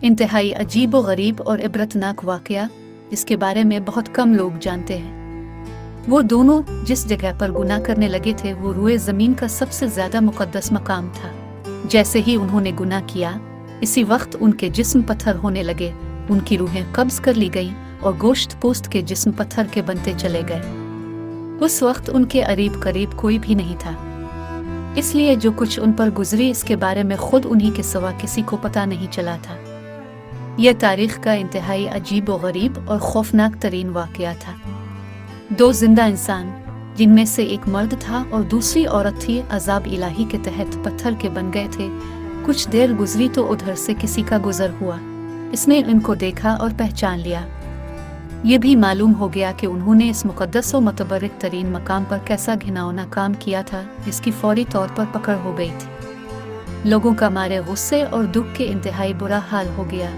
इंतहाई अजीब व गरीब और इबरतनाक वाक़या जिसके बारे में बहुत कम लोग जानते हैं। वो दोनों जिस जगह पर गुनाह करने लगे थे वो रूए ज़मीन का सबसे ज़्यादा मुक़द्दस मकाम था। जैसे ही उन्होंने गुनाह किया, इसी वक्त उनके जिस्म पत्थर होने लगे, उनकी रूहें कब्ज़ कर ली गईं और गोश्त पोस्त के जिस्म पत्थर के बनते चले गए। उस वक्त उनके करीब करीब कोई भी नहीं था, इसलिए जो कुछ उन पर गुजरी इसके बारे में खुद उन्हीं के सिवा किसी को पता नहीं चला था। यह तारीख़ का इंतहाई अजीब व गरीब और खौफनाक तरीन वाक़या था। दो जिंदा इंसान, जिनमें से एक मर्द था और दूसरी औरत थी, अज़ाब इलाही के तहत पत्थर के बन गए थे। कुछ देर गुजरी तो उधर से किसी का गुजर हुआ, इसने इनको देखा और पहचान लिया। ये भी मालूम हो गया कि उन्होंने इस मुक़द्दस व मुतबर्रिक तरीन मकाम पर कैसा घिनौना काम किया था, जिसकी फौरी तौर पर पकड़ हो गई थी। लोगों का मारे गुस्से और दुख के इंतहाई बुरा हाल हो गया।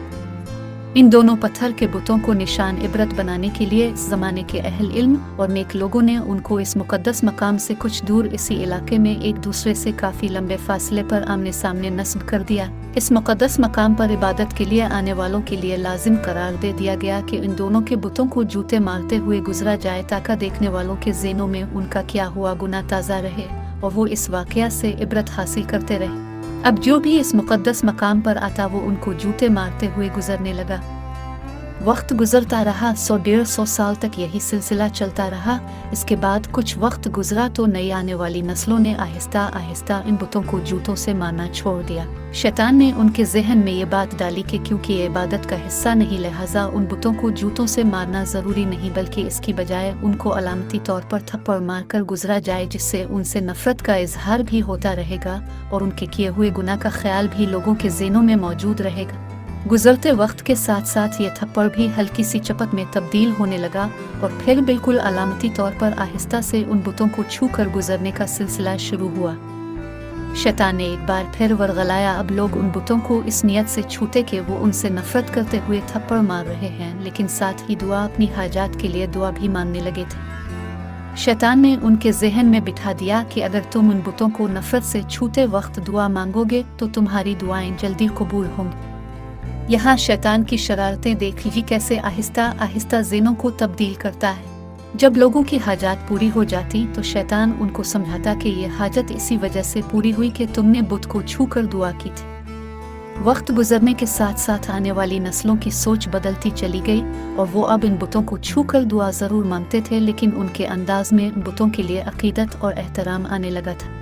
इन दोनों पत्थर के बुतों को निशान इबरत बनाने के लिए इस ज़माने के अहल इल्म और नेक लोगों ने उनको इस मुक़द्दस मकाम से कुछ दूर इसी इलाके में एक दूसरे से काफ़ी लंबे फासले पर आमने सामने नस्ब कर दिया। इस मुक़द्दस मकाम पर इबादत के लिए आने वालों के लिए लाजिम करार दे दिया गया कि इन दोनों के बुतों को जूते मारते हुए गुजरा जाए, ताकि देखने वालों के ज़हनों में उनका किया हुआ गुनाह ताज़ा रहे और वो इस वाक़या से इबरत हासिल करते रहे। अब जो भी इस मुक़द्दस मकाम पर आता वो उनको जूते मारते हुए गुजरने लगा। वक्त गुजरता रहा, 100-150 साल तक यही सिलसिला चलता रहा। इसके बाद कुछ वक्त गुजरा तो नई आने वाली नस्लों ने आहिस्ता आहिस्ता इन बुतों को जूतों से मारना छोड़ दिया। शैतान ने उनके जहन में ये बात डाली कि क्योंकि ये इबादत का हिस्सा नहीं, लिहाजा उन बुतों को जूतों से मारना ज़रूरी नहीं, बल्कि इसकी बजाय उनको अलामती तौर पर थप्पड़ मारकर गुजरा जाए, जिससे उनसे नफ़रत का इजहार भी होता रहेगा और उनके किए हुए गुनाह का ख्याल भी लोगों के ज़हनों में मौजूद रहेगा। गुजरते वक्त के साथ साथ ये थप्पड़ भी हल्की सी चपत में तब्दील होने लगा और फिर बिल्कुल अलामती तौर पर आहिस्ता से उन बुतों को छू कर गुजरने का सिलसिला शुरू हुआ। शैतान ने एक बार फिर वरगलाया। अब लोग उन बुतों को इस नियत से छूते कि वो उनसे नफरत करते हुए थप्पड़ मार रहे हैं, लेकिन साथ ही दुआ अपनी हाजात के लिए दुआ भी मांगने लगे थे। शैतान ने उनके जहन में बिठा दिया कि अगर तुम उन बुतों को नफरत से छूते वक्त दुआ मांगोगे तो तुम्हारी दुआएं जल्दी कबूल होंगी। यहाँ शैतान की शरारतें देख लीजिए कैसे आहिस्ता आहिस्ता ज़हनों को तब्दील करता है। जब लोगों की हाजात पूरी हो जाती तो शैतान उनको समझाता कि ये हाजत इसी वजह से पूरी हुई कि तुमने बुत को छू कर दुआ की थी। वक्त गुजरने के साथ साथ आने वाली नस्लों की सोच बदलती चली गई और वो अब इन बुतों को छू कर दुआ ज़रूर मांगते थे, लेकिन उनके अंदाज में बुतों के लिए अकीदत और एहतराम आने लगा था।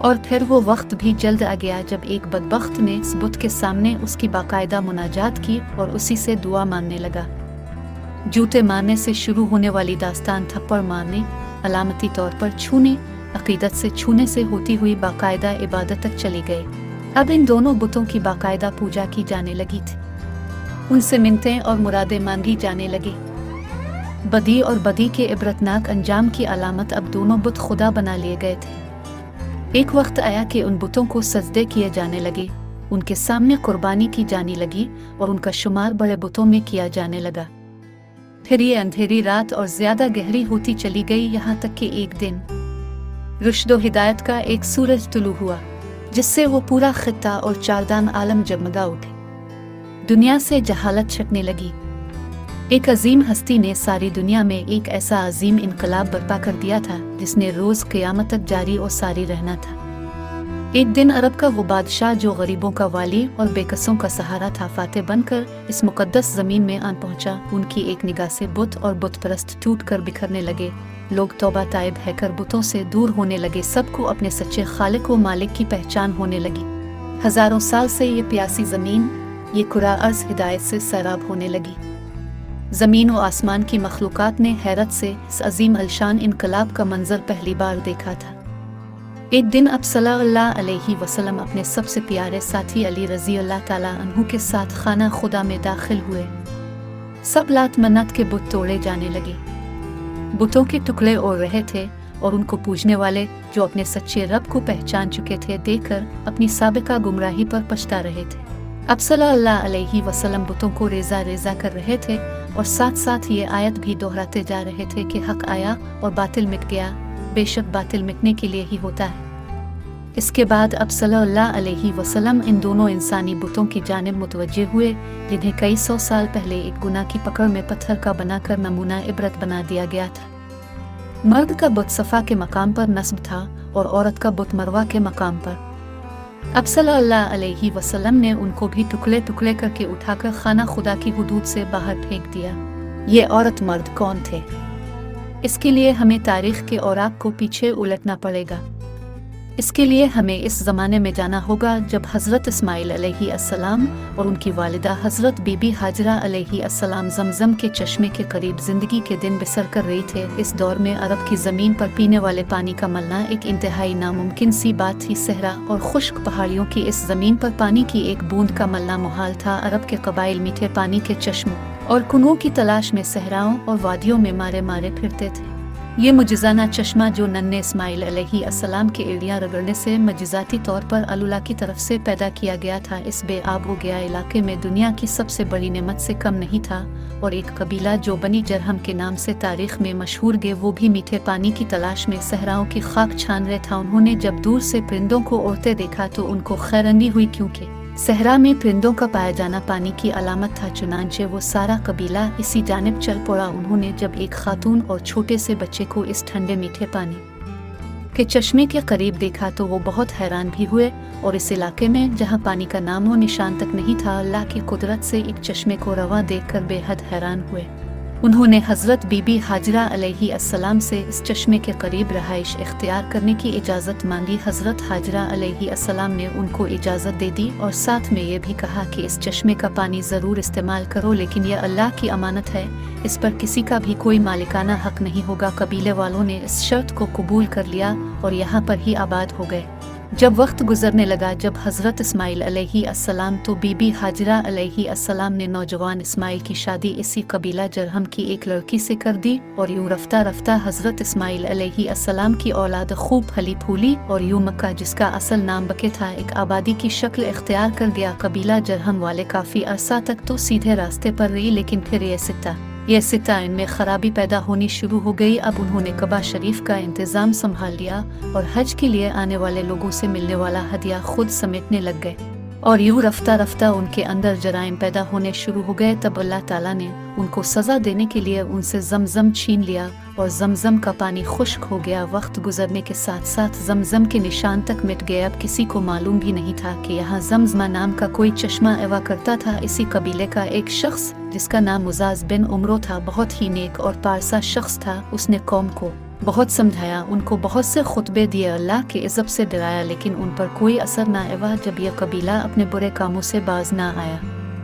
और फिर वो वक्त भी जल्द आ गया जब एक बदबख्त ने इस बुत के सामने उसकी बाकायदा मुनाजात की और उसी से दुआ मांगने लगा। जूते मारने से शुरू होने वाली दास्तान थप्पड़ मारने, अलामती तौर पर छूने, अकीदत से छूने से होती हुई बाकायदा इबादत तक चली गई। अब इन दोनों बुतों की बाकायदा पूजा की जाने लगी थी, उनसे मिन्नतें और मुरादें मांगी जाने लगी। बदी और बदी के इबरतनाक अंजाम की अलामत अब दोनों बुत खुदा बना लिए गए थे। एक वक्त आया कि उन बुतों को सजदे किए जाने लगे, उनके सामने कुर्बानी की जाने लगी और उनका शुमार बड़े बुतों में किया जाने लगा। फिर ये अंधेरी रात और ज्यादा गहरी होती चली गई, यहाँ तक कि एक दिन रुश्द व हिदायत का एक सूरज तुलू हुआ, जिससे वो पूरा खित्ता और चारदान आलम जगमगा उठे। दुनिया से जहालत छटने लगी। एक अजीम हस्ती ने सारी दुनिया में एक ऐसा अजीम इनकलाब बर्पा कर दिया था जिसने रोज क़यामत तक जारी और सारी रहना था। एक दिन अरब का वो बादशाह जो गरीबों का वाली और बेकसों का सहारा था, फातेह बनकर इस मुकद्दस ज़मीन में आन पहुंचा। उनकी एक निगाह से बुत और बुत परस्त टूट कर बिखरने लगे। लोग तौबा ताइब है कर बुतों से दूर होने लगे। सबको अपने सच्चे खालिक व मालिक की पहचान होने लगी। हजारों साल से ये प्यासी ज़मीन, ये कुरा अर्ज़ हिदायत से सैराब होने लगी। ज़मीन व आसमान की मखलूक़ात ने हैरत से इस अजीम अलशान इनकलाब का मंजर पहली बार देखा था। एक दिन अब सल्लल्लाहु अलैहि वसल्लम अपने सबसे प्यारे साथी अली रज़ी अल्लाह ताला अन्हु के साथ खाना खुदा में दाखिल हुए। सब लात मन्नत के बुत तोड़े जाने लगे। बुतों के टुकड़े ओढ़ रहे थे और उनको पूजने वाले जो अपने सच्चे रब को पहचान चुके थे देखकर अपनी साबिका गुमराही पर पछता रहे थे। अब सल्लल्लाहु अलैहि वसल्लम बुतों को रेजा रेजा कर रहे थे और साथ साथ ये आयत भी दोहराते जा रहे थे कि हक आया और बातिल मिट गया, बेशक बातिल मिटने के लिए ही होता है। इसके बाद अब सल्लल्लाहु अलैहि वसल्लम इन दोनों इंसानी बुतों की जानिब मुतवज्जे हुए, जिन्हें कई सौ साल पहले एक गुनाह की पकड़ में पत्थर का बनाकर नमूना इबरत बना दिया गया था। मर्द का बुत सफ़ा के मकाम पर नस्ब था और औरत का बुत मरवा के मकाम पर। अब सल्लल्लाहु अलैहि वसल्लम ने उनको भी टुकड़े टुकड़े करके उठाकर खाना खुदा की हुदूद से बाहर फेंक दिया। ये औरत मर्द कौन थे? इसके लिए हमें तारीख के औराक को पीछे उलटना पड़ेगा। इसके लिए हमें इस ज़माने में जाना होगा जब हज़रत इस्माइल अलैहिस्सलाम और उनकी वालिदा हज़रत बीबी हाजरा अलैहिस्सलाम ज़मज़म के चश्मे के करीब ज़िंदगी के दिन बसर कर रही थे। इस दौर में अरब की ज़मीन पर पीने वाले पानी का मिलना एक इंतहाई नामुमकिन सी बात थी। सहरा और खुश्क पहाड़ियों की इस ज़मीन पर पानी की एक बूंद का मिलना मुहाल था। अरब के कबाइल मीठे पानी के चश्मों और कुओं की तलाश में सहराओं और वादियों में मारे मारे फिरते थे। ये मुजिज़ाना चश्मा जो नन्हे इस्माइल अलैहिस्सलाम के एड़ियाँ रगड़ने से मजिज़ाती तौर पर अल्लाह की तरफ से पैदा किया गया था, इस बेआब हो गया इलाके में दुनिया की सबसे बड़ी नेमत से कम नहीं था। और एक कबीला जो बनी जरहम के नाम से तारीख में मशहूर गे, वो भी मीठे पानी की तलाश में सहराओं की खाक छान रहे था। उन्होंने जब दूर से परिंदों को उड़ते देखा तो उनको खैरनी हुई, क्योंकि सहरा में परिंदों का पाया जाना पानी की अलामत था। चुनांचे वो सारा कबीला इसी जानिब चल पड़ा। उन्होंने जब एक खातून और छोटे से बच्चे को इस ठंडे मीठे पानी के चश्मे के करीब देखा तो वो बहुत हैरान भी हुए, और इस इलाके में जहाँ पानी का नामो निशान तक नहीं था, अल्लाह की कुदरत से एक चश्मे को रवा देखकर बेहद हैरान हुए। उन्होंने हज़रत बीबी हाजरा अलैहिस्सलाम से इस चश्मे के करीब रहाइश इख्तियार करने की इजाज़त मांगी। हज़रत हाजरा अलैहिस्सलाम ने उनको इजाज़त दे दी और साथ में ये भी कहा कि इस चश्मे का पानी ज़रूर इस्तेमाल करो, लेकिन यह अल्लाह की अमानत है, इस पर किसी का भी कोई मालिकाना हक नहीं होगा। कबीले वालों ने इस शर्त को कबूल कर लिया और यहाँ पर ही आबाद हो गए। जब वक्त गुजरने लगा, जब हज़रत इस्माइल अलैहिस्सलाम तो बीबी हाजरा अलैहिस्सलाम ने नौजवान इस्माइल की शादी इसी कबीला जरहम की एक लड़की से कर दी, और यूं रफ्ता रफ्ता हज़रत इस्माइल अलैहिस्सलाम की औलाद खूब फली फूली और यूं मक्का, जिसका असल नाम बके था, एक आबादी की शक्ल इख्तियार कर गया। कबीला जरहम वाले काफ़ी अरसा तक तो सीधे रास्ते पर रही, लेकिन फिर ये सिता इनमें खराबी पैदा होनी शुरू हो गई। अब उन्होंने कबा शरीफ का इंतज़ाम संभाल लिया और हज के लिए आने वाले लोगों से मिलने वाला हदिया खुद समेटने लग गए, और यूं रफ्ता रफ्ता उनके अंदर जराइम पैदा होने शुरू हो गए। तब अल्लाह ताला ने उनको सज़ा देने के लिए उनसे ज़मज़म छीन लिया और ज़मज़म का पानी खुश्क हो गया। वक्त गुजरने के साथ साथ ज़मज़म के निशान तक मिट गए। अब किसी को मालूम भी नहीं था कि यहाँ ज़मज़मा नाम का कोई चश्मा एवा करता था। इसी कबीले का एक शख्स जिसका नाम मुजाज बिन उमरो था, बहुत ही नेक और पारसा शख्स था। उसने कौम को बहुत समझाया, उनको बहुत से खुतबे दिए, अल्लाह के इज़्ज़त से डराया, लेकिन उन पर कोई असर ना आया। जब यह कबीला अपने बुरे कामों से बाज ना आया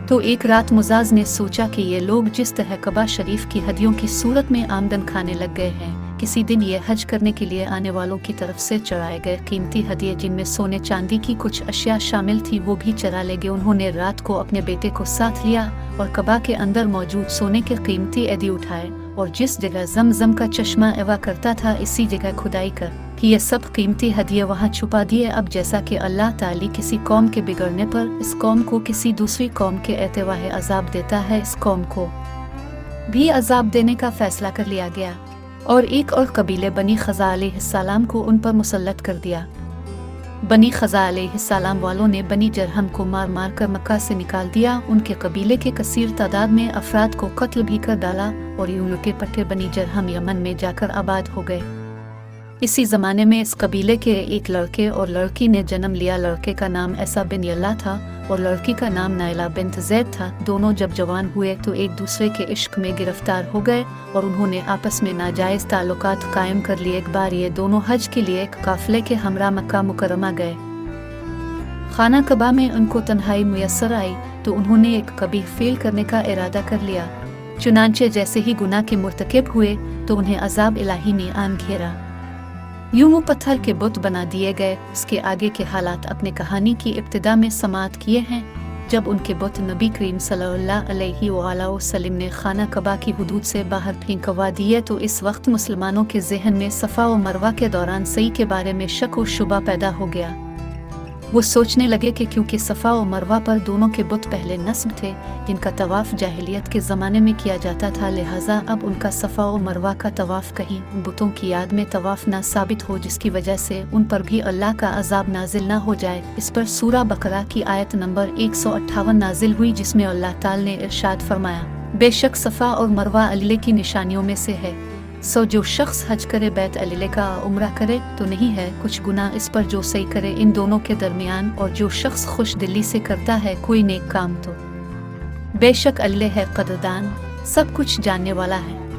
तो एक रात मुजाज ने सोचा कि ये लोग जिस तरह कबा शरीफ की हदियों की सूरत में आमदन खाने लग गए हैं, किसी दिन ये हज करने के लिए आने वालों की तरफ से चढ़ाए गए कीमती हदिये, जिनमें सोने चांदी की कुछ अशिया शामिल थी, वो भी चरा ले गए। उन्होंने रात को अपने बेटे को साथ लिया और कबा के अंदर मौजूद सोने के कीमती एदी उठाए, और जिस जगह ज़मज़म का चश्मा एवा करता था, इसी जगह खुदाई कर कि ये सब कीमती हदिये वहाँ छुपा दिए। अब जैसा कि अल्लाह ताली किसी कौम के बिगड़ने पर इस कौम को किसी दूसरी कौम के एतवाहे अजाब देता है, इस कौम को भी अजाब देने का फैसला कर लिया गया और एक और कबीले बनी खज़ा अलैहिस्सलाम को उन पर मुसल्लत कर दिया। बनी खज़ा अलैहिस्सलाम वालों ने बनी जरहम को मार मार कर मक्का से निकाल दिया। उनके कबीले के कसीर तादाद में अफराद को कत्ल भी कर डाला और यूं लुटे पट्टे बनी जरहम यमन में जाकर आबाद हो गए। इसी ज़माने में इस कबीले के एक लड़के और लड़की ने जन्म लिया। लड़के का नाम ऐसा बिन यल्ला था और लड़की का नाम नाइला बिन्त ज़ैद था। दोनों जब जवान हुए तो एक दूसरे के इश्क में गिरफ्तार हो गए और उन्होंने आपस में नाजायज़ ताल्लुकात कायम कर लिए। एक बार ये दोनों हज के लिए एक काफ़िले के हमरा मक्का मुकरमा गए। खाना कबा में उनको तन्हाई मुयस्सर आई तो उन्होंने एक कबीह फेल करने का इरादा कर लिया। चुनांचे जैसे ही गुनाह के मुर्तकिब हुए तो उन्हें अजाब इलाही ने आन घेरा। यूं वो पत्थर के बुत बना दिए गए। उसके आगे के हालात अपने कहानी की इब्तिदा में समाअत किए हैं। जब उनके बुत नबी करीम सल्लल्लाहु अलैहि वसल्लम ने खाना कबा की हुदूद से बाहर फेंकवा दिए तो इस वक्त मुसलमानों के जहन में सफ़ा व मरवा के दौरान सही के बारे में शक व शुबा पैदा हो गया। वो सोचने लगे कि क्योंकि सफ़ा और मरवा पर दोनों के बुत पहले नस्ब थे जिनका तवाफ़ जाहिलियत के ज़माने में किया जाता था, लिहाजा अब उनका सफ़ा और मरवा का तवाफ़ कहीं बुतों की याद में तवाफ़ ना साबित हो, जिसकी वजह से उन पर भी अल्लाह का अज़ाब नाजिल ना हो जाए। इस पर सूरा बकरा की आयत नंबर 158 नाजिल हुई, जिसमें अल्लाह ताला ने इरशाद फरमाया, बेशक सफ़ा और मरवा अल्लाह की निशानियों में से है, सो जो शख्स हज करे बैत अलीले का उम्रा करे तो नहीं है कुछ गुनाह इस पर जो सही करे इन दोनों के दरमियान, और जो शख्स खुश दिली से करता है कोई नेक काम तो बेशक अल्लाह है कदरदान, सब कुछ जानने वाला है।